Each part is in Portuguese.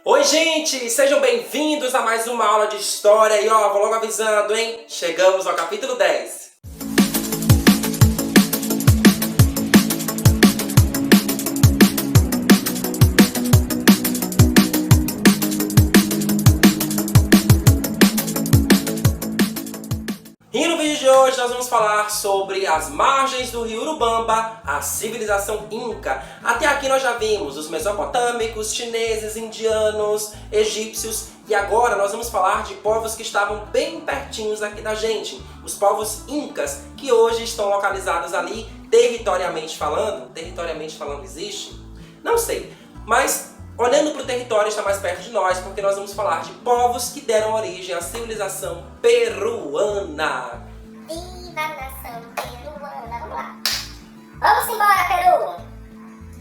Oi, gente! Sejam bem-vindos a mais uma aula de história e ó, vou logo avisando, hein? Chegamos ao capítulo 10. E no vídeo de hoje nós vamos falar sobre as margens do rio Urubamba, a civilização Inca. Até aqui nós já vimos os mesopotâmicos, chineses, indianos, egípcios e agora nós vamos falar de povos que estavam bem pertinhos aqui da gente. Os povos Incas, que hoje estão localizados ali territorialmente falando. Territorialmente falando existe? Não sei, mas olhando para o território está mais perto de nós, porque nós vamos falar de povos que deram origem à civilização peruana. Viva a nação peruana, vamos lá. Vamos embora, Peru!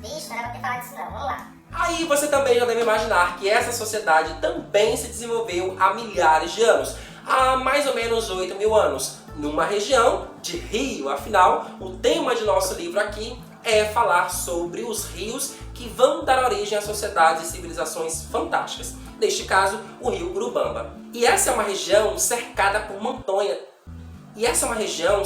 Vixe, não era pra ter falado isso não, vamos lá. Aí você também já deve imaginar que essa sociedade também se desenvolveu há milhares de anos, há mais ou menos 8.000 anos, numa região de rio. Afinal, o tema de nosso livro aqui é falar sobre os rios que vão dar origem a sociedades e civilizações fantásticas. Neste caso, o rio Urubamba. E essa é uma região cercada por montanha. E essa é uma região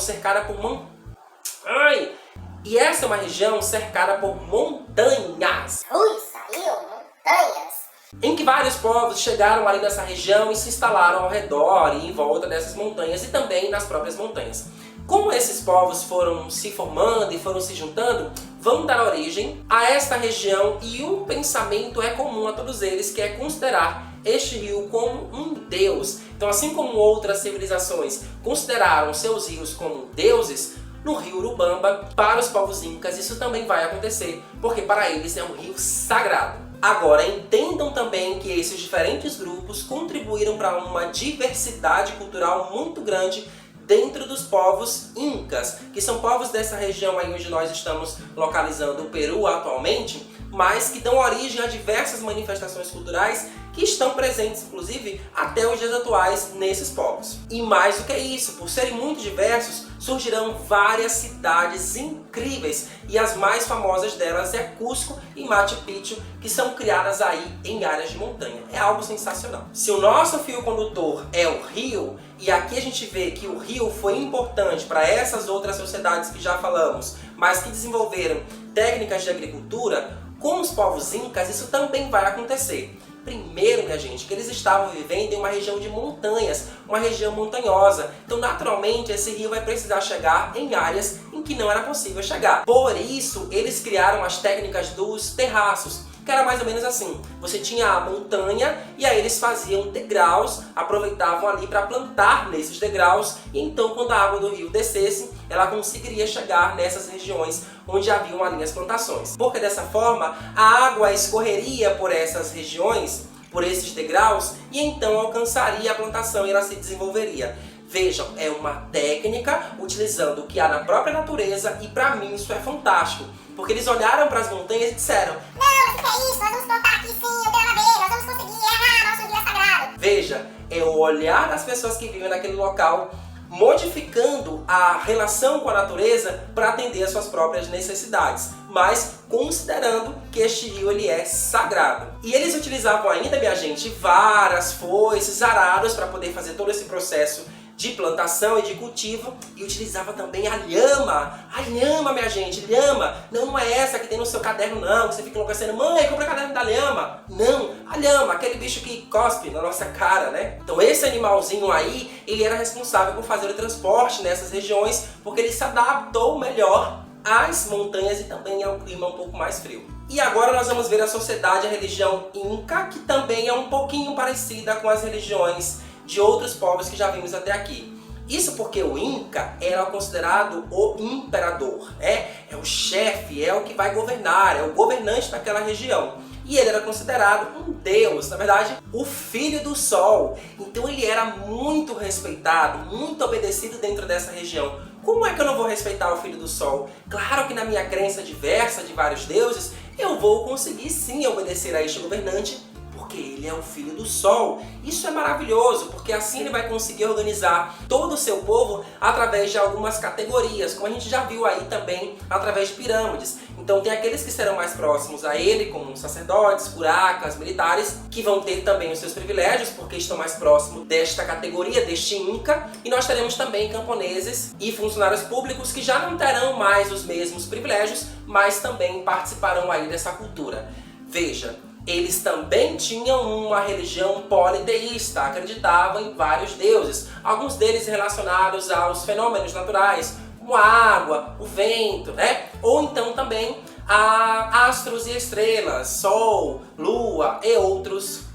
cercada por montanhas. Ui, saiu, montanhas. Em que vários povos chegaram ali nessa região e se instalaram ao redor e em volta dessas montanhas e também nas próprias montanhas. Como esses povos foram se formando e foram se juntando, vão dar origem a esta região e um pensamento é comum a todos eles, que é considerar este rio como um deus. Então, assim como outras civilizações consideraram seus rios como deuses, no rio Urubamba, para os povos incas, isso também vai acontecer, porque para eles é um rio sagrado. Agora, entendam também que esses diferentes grupos contribuíram para uma diversidade cultural muito grande dentro dos povos incas, que são povos dessa região aí onde nós estamos localizando o Peru atualmente, mas que dão origem a diversas manifestações culturais que estão presentes, inclusive, até os dias atuais nesses povos. E mais do que isso, por serem muito diversos, surgirão várias cidades incríveis, e as mais famosas delas é Cusco e Machu Picchu, que são criadas aí em áreas de montanha. É algo sensacional. Se o nosso fio condutor é o rio, e aqui a gente vê que o rio foi importante para essas outras sociedades que já falamos, mas que desenvolveram técnicas de agricultura, com os povos incas isso também vai acontecer. Primeiro, minha gente, que eles estavam vivendo em uma região de montanhas, uma região montanhosa. Então, naturalmente, esse rio vai precisar chegar em áreas em que não era possível chegar. Por isso, eles criaram as técnicas dos terraços, que era mais ou menos assim. Você tinha a montanha e aí eles faziam degraus, aproveitavam ali para plantar nesses degraus. E então, quando a água do rio descesse, ela conseguiria chegar nessas regiões onde haviam ali as plantações. Porque dessa forma, a água escorreria por essas regiões, por esses degraus, e então alcançaria a plantação e ela se desenvolveria. Vejam, é uma técnica utilizando o que há na própria natureza e para mim isso é fantástico. Porque eles olharam para as montanhas e disseram: Não, o que é isso? Nós vamos plantar aqui sim, eu quero ver, nós vamos conseguir, nosso rio é sagrado. Veja, é o olhar das pessoas que vivem naquele local, modificando a relação com a natureza para atender às suas próprias necessidades, mas considerando que este rio ele é sagrado. E eles utilizavam ainda, minha gente, varas, foices, arados para poder fazer todo esse processo de plantação e de cultivo, e utilizava também a lhama. A lhama, minha gente, lhama. Não é essa que tem no seu caderno não, que você fica enlouquecendo: mãe, compra o caderno da lhama. Não, a lhama, aquele bicho que cospe na nossa cara, né? Então esse animalzinho aí, ele era responsável por fazer o transporte nessas regiões, porque ele se adaptou melhor às montanhas e também ao clima um pouco mais frio. E agora nós vamos ver a sociedade, a religião Inca, que também é um pouquinho parecida com as religiões de outros povos que já vimos até aqui. Isso porque o Inca era considerado o imperador, é o chefe, é o que vai governar, é o governante daquela região. E ele era considerado um deus, na verdade, o filho do sol. Então ele era muito respeitado, muito obedecido dentro dessa região. Como é que eu não vou respeitar o filho do sol? Claro que na minha crença diversa de vários deuses, eu vou conseguir sim obedecer a este governante, porque ele é o filho do sol. Isso é maravilhoso, porque assim ele vai conseguir organizar todo o seu povo através de algumas categorias, como a gente já viu aí também através de pirâmides. Então tem aqueles que serão mais próximos a ele, como sacerdotes, curacas, militares, que vão ter também os seus privilégios, porque estão mais próximos desta categoria, deste Inca. E nós teremos também camponeses e funcionários públicos que já não terão mais os mesmos privilégios, mas também participarão aí dessa cultura. Veja, eles também tinham uma religião politeísta, acreditavam em vários deuses, alguns deles relacionados aos fenômenos naturais, como a água, o vento, né? Ou então também a astros e estrelas, sol, lua e outros.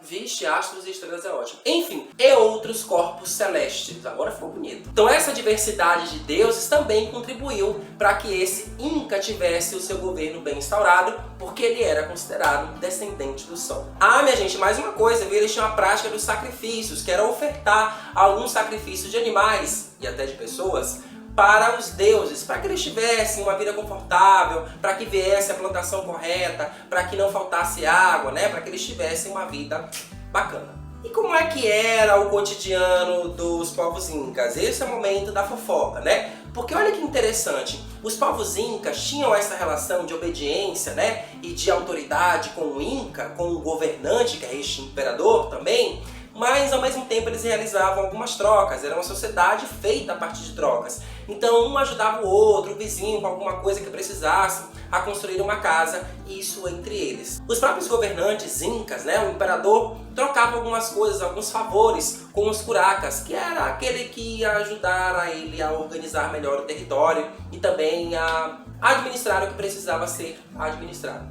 Vixe, astros e estrelas é ótimo. Enfim, e outros corpos celestes. Agora ficou bonito. Então essa diversidade de deuses também contribuiu para que esse Inca tivesse o seu governo bem instaurado, porque ele era considerado descendente do Sol. Ah, minha gente, mais uma coisa, viu? Eles tinham a prática dos sacrifícios, que era ofertar alguns sacrifícios de animais e até de pessoas para os deuses, para que eles tivessem uma vida confortável, para que viesse a plantação correta, para que não faltasse água, né? Para que eles tivessem uma vida bacana. E como é que era o cotidiano dos povos incas? Esse é o momento da fofoca, né? Porque olha que interessante, os povos incas tinham essa relação de obediência, né? E de autoridade com o Inca, com o governante, que é este imperador também, mas ao mesmo tempo eles realizavam algumas trocas, era uma sociedade feita a partir de trocas. Então um ajudava o outro, o vizinho com alguma coisa que precisasse, a construir uma casa, e isso entre eles. Os próprios governantes incas, né, o imperador, trocava algumas coisas, alguns favores com os curacas, que era aquele que ia ajudar a ele a organizar melhor o território e também a administrar o que precisava ser administrado.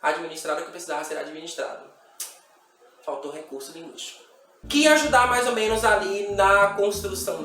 Administrar o que precisava ser administrado. Faltou recurso linguístico. Que ia ajudar mais ou menos ali na construção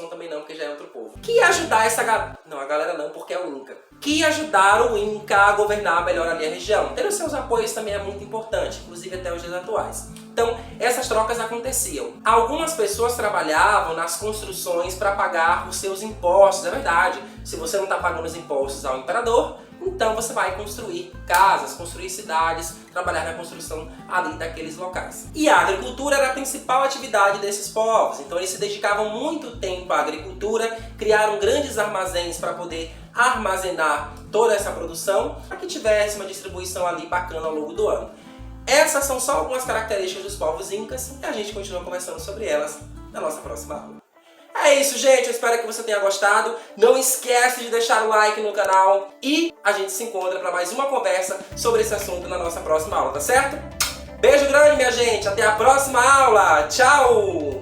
também não, porque já é outro povo. Que ia ajudar essa galera, não, a galera não, porque é o Inca. Que ia ajudar o Inca a governar melhor ali a região. Ter os seus apoios também é muito importante, inclusive até os dias atuais. Então, essas trocas aconteciam. Algumas pessoas trabalhavam nas construções para pagar os seus impostos, é verdade. Se você não está pagando os impostos ao imperador, então você vai construir casas, construir cidades, trabalhar na construção ali daqueles locais. E a agricultura era a principal atividade desses povos, então eles se dedicavam muito tempo à agricultura, criaram grandes armazéns para poder armazenar toda essa produção, para que tivesse uma distribuição ali bacana ao longo do ano. Essas são só algumas características dos povos incas e a gente continua conversando sobre elas na nossa próxima aula. É isso, gente. Eu espero que você tenha gostado. Não esquece de deixar o like no canal e a gente se encontra para mais uma conversa sobre esse assunto na nossa próxima aula, tá certo? Beijo grande, minha gente. Até a próxima aula. Tchau!